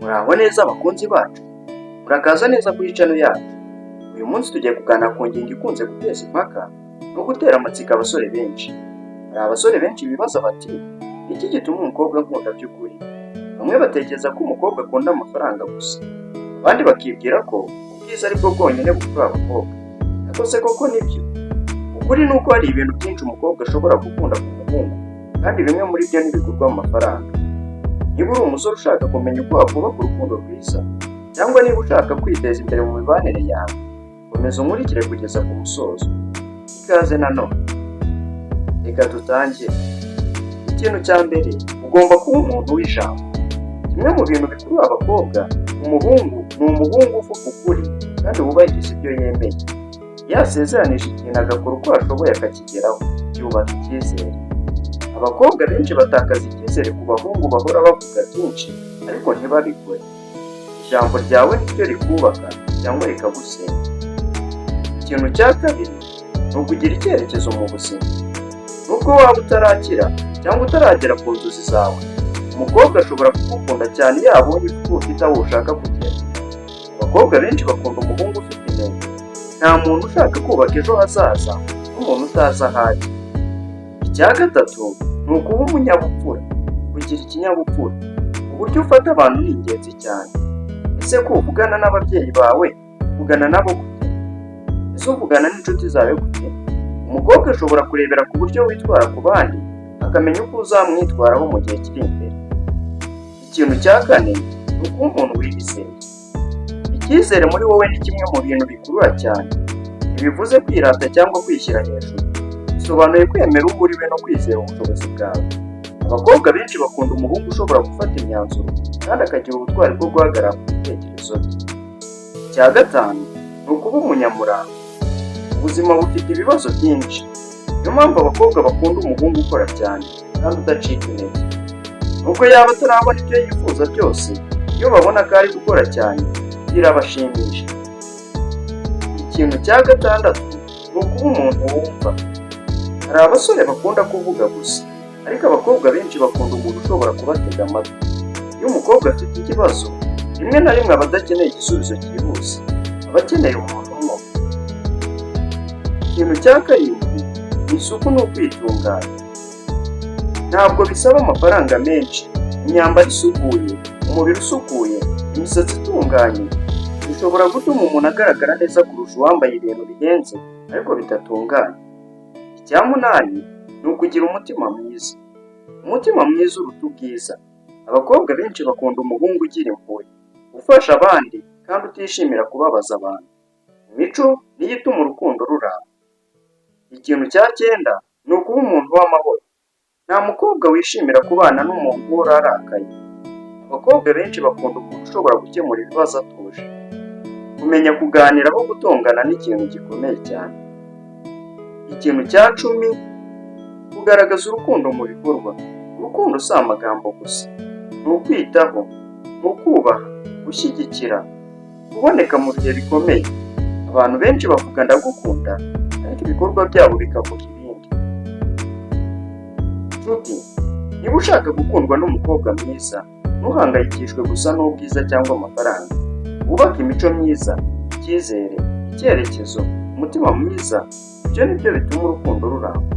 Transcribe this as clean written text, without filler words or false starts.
Muraho neza bakunzi bacu, murakaza neza kuri channel yacu. Uyu munsi tugiye kuganira ku ngingo ikunze guteza impaka no gutera amatsiko abasore benshi. Hari abasore benshi bibaza bati, iki gituma umukobwa nkunda by'ukuri? Bamwe batekereza ko umukobwa akunda amafaranga gusa, abandi bakibwira ko ubwiza ari bwo bwonyine bukurura abakobwa. Ariko se koko nibyo? Ukuri ni uko hari ibintu byinshi umukobwa ashobora gukunda ku muhungu, kandi bimwe muri byo ntibigurwa mu mafaranga. Niba uri umusore ushaka kumenya uko wakubaka urukundo rwiza, cyangwa niba ushaka kwiteza imbere mu mibanire yawe, komeza unkurikire kugeza ku musozo. Ikaze nanone. Reka dutangire. Ikintu cya mbere, ugomba kuba umuntu w'ijambo. Kimwe mu bintu bikurura abakobwa, umuhungu ni umuhungu uvuga ukuri kandi wubahiriza ibyo yemeye. Yasezeranije ikintu agakora uko ashoboye akakigeraho, yubaka icyizere. Abakobwa benshi batakaza icyizere ku bahungu bahora bavuga byinshi ariko ntibabikore. Ijambo ryawe niryo rikubaka cyangwa rikagusenya. Ikintu cya kabiri ni ukugira icyerekezo mu buzima. Nubwo waba utarakira cyangwa utaragera ku nzozi zawe, umukobwa ashobora kugukunda cyane iyo abonye ko ufite aho ushaka kugera. Abakobwa benshi bakunda umuhungu ufite intego. Nta muntu ushaka kubaka ejo hazaza nk'umuntu utazi aho ajya. Icya gatatu ni ukuba umunyabupfura, kugira ikinyabupfura. Uburyo ufata abantu ni ingenzi cyane. Ese ko uvugana n'ababyeyi bawe, uvugana nabo gute? Ese uvugana n'inshuti zawe gute? Umukobwa ashobora kurebera ku buryo witwara ku bandi, akamenya uko uzamwitwaraho mu gihe kiri imbere. Ikintu cya kane ni ukuba umuntu wiyizeye. Icyizere muri wowe ni kimwe mu bintu bikurura cyane. Ntibivuze kwirata cyangwa kwishyira hejuru. Bisobanuye kwemera uwo uri we no kwizera ubushobozi bwawe. Abakobwa benshi bakunda umuhungu ushobora gufata imyanzuro kandi akagira ubutwari bwo guhagarara ku bitekerezo bye. Icya gatanu ni ukuba umunyamurava. Ubuzima bufite ibibazo byinshi. Niyo mpamvu abakobwa bakunda umuhungu ukora cyane kandi udacika intege. Nubwo yaba atarabona ibyo yifuza byose, iyo babona ko ari gukora cyane, birabashimisha. Ikintu cya gatandatu ni ukuba umuntu wumva. Hari abasore bakunda kuvuga gusa, ariko abakobwa benshi bakunda umuntu ushobora kubatega amatwi. Iyo umukobwa afite ikibazo, rimwe na rimwe aba adakeneye igisubizo cyihuse, aba akeneye umuntu umwe. Ikintu cya karindwi ni isuku n'ukwitunganya. Ntabwo bisaba amafaranga menshi. Imyambaro isukuye, umubiri usukuye, imisatsi itunganye bishobora gutuma umuntu agaragara neza kurusha uwambaye ibintu bihenze ariko bidatunganye. Icya munani ni ukugira umutima mwiza. Umutima mwiza uruta ubwiza. Abakobwa benshi bakunda umuhungu ugira impuhwe, ufasha abandi kandi utishimira kubabaza abantu. Imico niyo ituma urukundo ruramba. Ikintu cya cyenda ni ukuba umuntu w'amahoro. Nta mukobwa wishimira kubana n'umuntu uhora arakaye. Abakobwa benshi bakunda umuntu ushobora gukemura ibibazo atuje. Kumenya kuganira aho gutongana ni ikintu gikomeye cyane. Ikintu cya cumi, kugaragaza urukundo mu bikorwa. Urukundo si amagambo gusa. Ni ukwitaho, ni ukubaha, gushyigikira, kuboneka mu bihe bikomeye. Abantu benshi bavuga ndagukunda, ariko ibikorwa byabo bikavuga ibindi. Nshuti, niba ushaka gukundwa n'umukobwa mwiza, ntuhangayikishwe gusa n'ubwiza cyangwa amafaranga. Wubake imico myiza, icyizere, icyerekezo, umutima mwiza. Ibyo ni byo bituma urukundo ruramba.